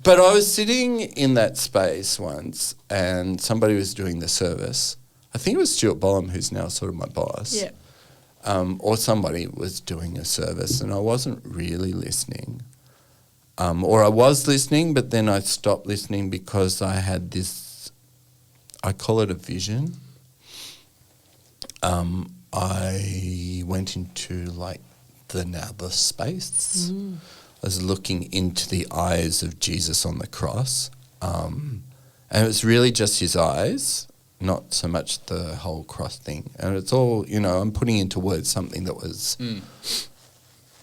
But I was sitting in that space once and somebody was doing the service. I think it was Stuart Bolam, who's now sort of my boss. Yeah. Or somebody was doing a service and I wasn't really listening. Or I was listening, but then I stopped listening because I had this, I call it a vision. I went into like the Nabla space. I was looking into the eyes of Jesus on the cross. And it was really just his eyes, not so much the whole cross thing. And it's all, I'm putting into words something that was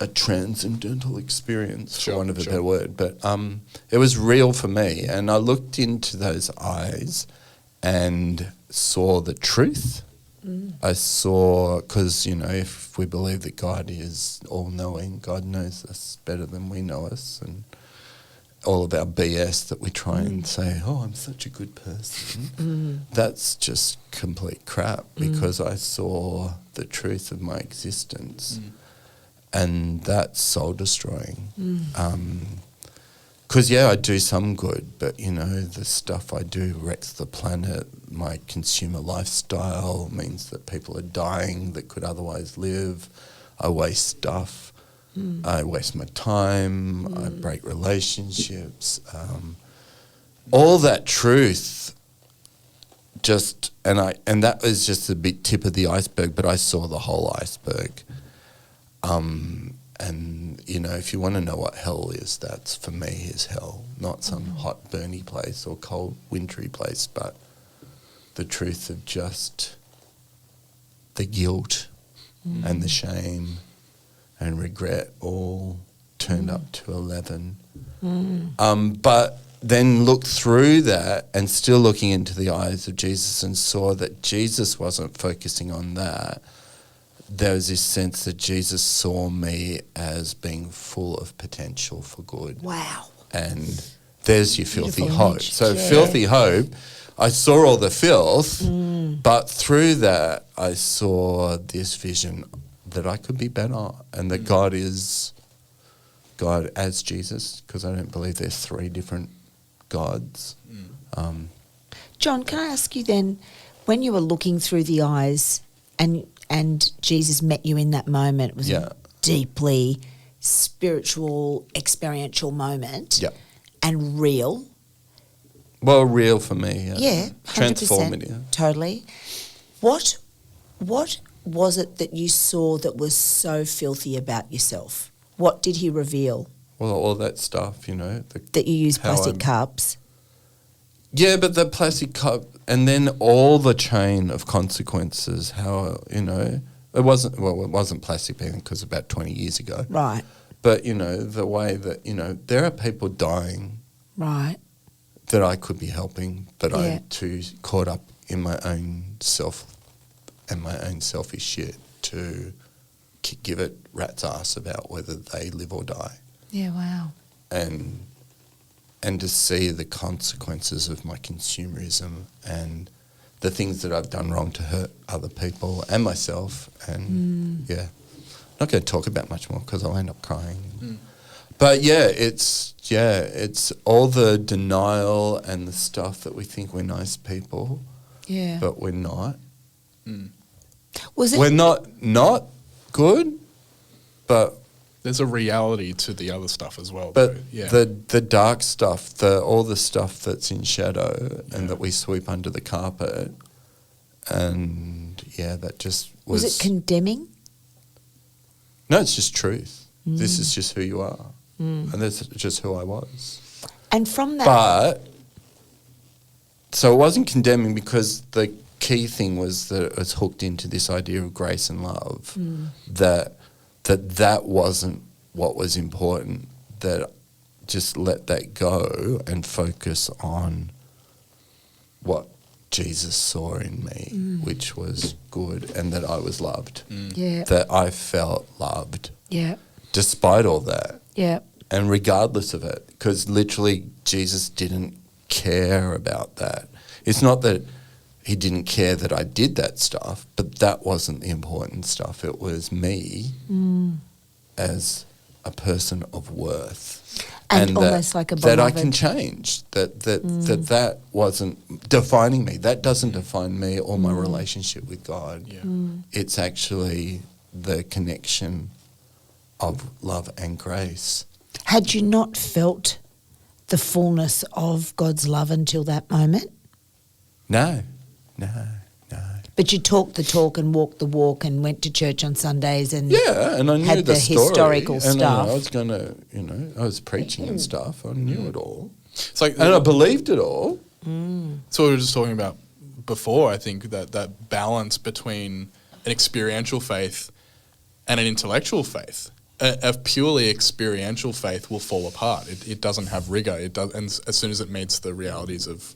a transcendental experience, for want of a better word. But it was real for me. And I looked into those eyes and saw the truth. I saw, because, if we believe that God is all-knowing, God knows us better than we know us, and all of our BS that we try and say, oh, I'm such a good person, that's just complete crap, because I saw the truth of my existence, and that's soul-destroying. Because, I do some good, but, the stuff I do wrecks the planet. My consumer lifestyle means that people are dying that could otherwise live. I waste stuff. I waste my time. I break relationships. All that truth and that was just the big tip of the iceberg, but I saw the whole iceberg. And, if you want to know what hell is, that's for me is hell, not some hot, burny place or cold, wintry place, but the truth of just the guilt and the shame and regret all turned up to 11. But then looked through that and still looking into the eyes of Jesus and saw that Jesus wasn't focusing on that. There was this sense that Jesus saw me as being full of potential for good. Wow. And there's your filthy Beautiful hope. image. So filthy hope, I saw all the filth, but through that I saw this vision that I could be better and that God is God as Jesus, because I don't believe there's three different gods. John, can I ask you then, when you were looking through the eyes and Jesus met you in that moment, it was a deeply spiritual, experiential moment and real. Well, real for me. Yeah, 100%. Transformative. Totally. What was it that you saw that was so filthy about yourself? What did he reveal? Well, all that stuff, That you use plastic cups? Yeah, but the plastic cup, and then all the chain of consequences, how, it wasn't plastic then because about 20 years ago. Right. But, the way that, there are people dying. Right. That I could be helping, but I'm too caught up in my own self and my own selfish shit to give it rat's ass about whether they live or die. Yeah, wow. And to see the consequences of my consumerism and the things that I've done wrong to hurt other people and myself. And, I'm not going to talk about much more because I'll end up crying. But, it's all the denial and the stuff that we think we're nice people, but we're not. Was it? We're not good, but... There's a reality to the other stuff as well. But though. the dark stuff, all the stuff that's in shadow and that we sweep under the carpet, and that just was... Was it condemning? No, it's just truth. This is just who you are. And that's just who I was. And from that... But, so it wasn't condemning because the key thing was that it was hooked into this idea of grace and love, that wasn't what was important, that just let that go and focus on what Jesus saw in me, which was good, and that I was loved, that I felt loved, despite all that, and regardless of it, because literally Jesus didn't care about that. It's not that he didn't care that I did that stuff, but that wasn't the important stuff. It was me as a person of worth. And almost like a that I beloved. can change, that wasn't defining me. That doesn't define me or my relationship with God. Yeah. It's actually the connection of love and grace. Had you not felt the fullness of God's love until that moment? No. But you talked the talk and walked the walk and went to church on Sundays and Yeah, and I knew had the the story, historical and stuff. I was gonna, I was preaching and stuff. I knew it all, It's like, and I believed it all. so we were just talking about before, I think, that balance between an experiential faith and an intellectual faith. A purely experiential faith will fall apart. It doesn't have rigor. It does, and as soon as it meets the realities of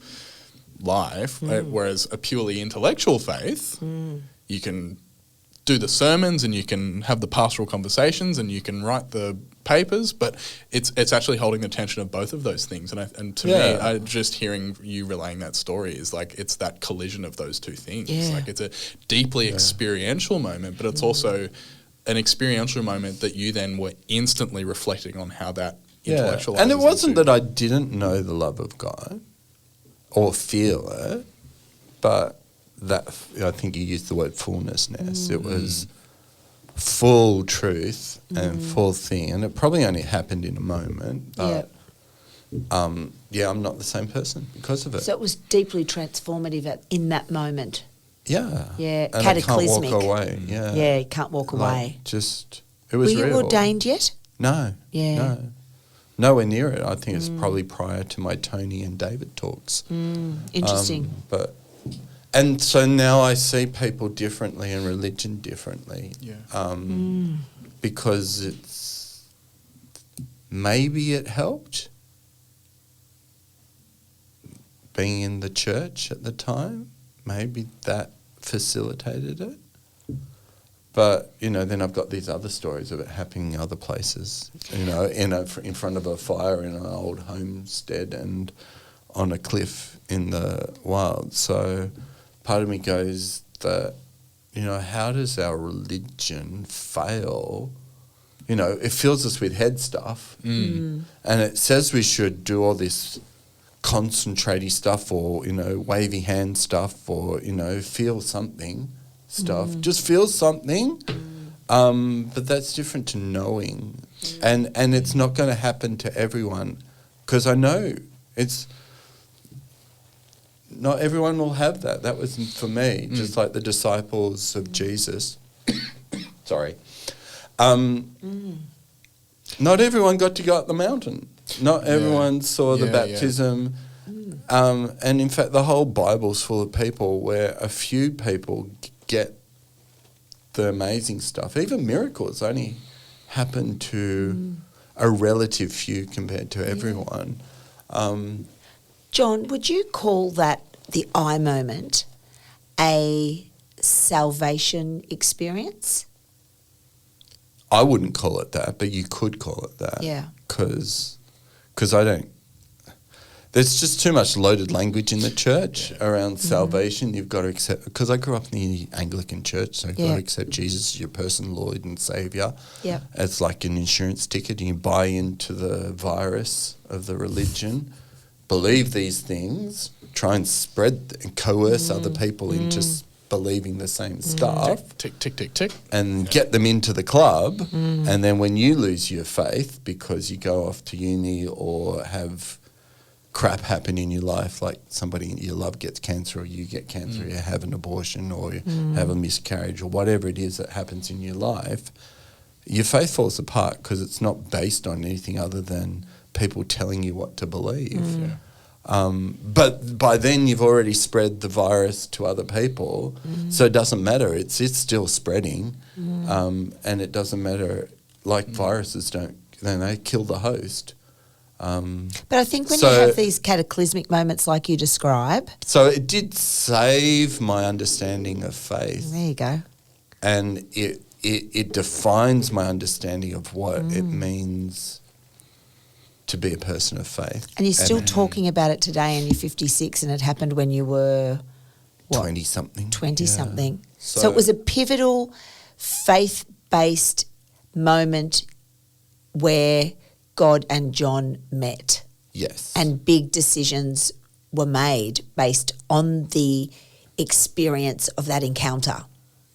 life, whereas a purely intellectual faith, you can do the sermons and you can have the pastoral conversations and you can write the papers, but it's actually holding the tension of both of those things. And to me, just hearing you relaying that story is like it's that collision of those two things. Yeah. Like it's a deeply experiential moment, but it's also an experiential moment that you then were instantly reflecting on how that intellectualizes. And it wasn't into- that I didn't know the love of God or feel it, but that I think you used the word fullnessness. It was full truth and full thing, and it probably only happened in a moment. But I'm not the same person because of it. So it was deeply transformative in that moment. Yeah, Yeah, and cataclysmic. I can't walk away. Yeah, Yeah, you can't walk away. Just it was Were you real. ordained yet? No, Yeah. no, nowhere near it. I think it's probably prior to my Tony and David talks. Interesting. And so now I see people differently and religion differently. Yeah. Because maybe it helped being in the church at the time. Maybe that facilitated it. But, then I've got these other stories of it happening in other places, in front of a fire in an old homestead and on a cliff in the wild. So part of me goes that, how does our religion fail? It fills us with head stuff. And it says we should do all this concentrating stuff or, wavy hand stuff or, feel something stuff. Just feel something. But that's different to knowing. And it's not going to happen to everyone because I know not everyone will have that. That was for me, just like the disciples of Jesus. Sorry. Not everyone got to go up the mountain. Not everyone saw the baptism. And in fact, the whole Bible's full of people where a few people get the amazing stuff. Even miracles only happen to a relative few compared to everyone. John, would you call that the I moment a salvation experience? I wouldn't call it that, but you could call it that. Yeah. Because I don't. There's just too much loaded language in the church around salvation. You've got to accept, because I grew up in the Anglican church, so you've got to accept Jesus as your personal Lord and Saviour. Yeah. It's like an insurance ticket, and you buy into the virus of the religion, believe these things, try and spread and coerce other people into believing the same stuff. Tick, tick, tick, tick. And get them into the club. And then when you lose your faith because you go off to uni or have crap happen in your life, like somebody you love gets cancer or you get cancer, you have an abortion or you have a miscarriage or whatever it is that happens in your life, your faith falls apart because it's not based on anything other than people telling you what to believe. But by then you've already spread the virus to other people, so it doesn't matter. It's still spreading, and it doesn't matter. Like viruses they kill the host. But I think when you have these cataclysmic moments like you describe. So it did save my understanding of faith. There you go. And it defines my understanding of what it means to be a person of faith. And you're still talking about it today and you're 56 and it happened when you were, 20-something. 20-something. So it was a pivotal, faith-based moment where God and John met Yes. and big decisions were made based on the experience of that encounter.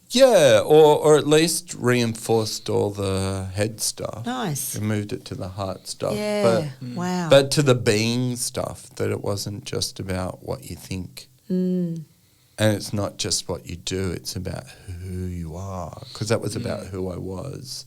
Yeah, or at least reinforced all the head stuff. Nice. We moved it to the heart stuff. Yeah. Wow. But to the being stuff, that it wasn't just about what you think. Mm. And it's not just what you do, it's about who you are. Because that was about who I was.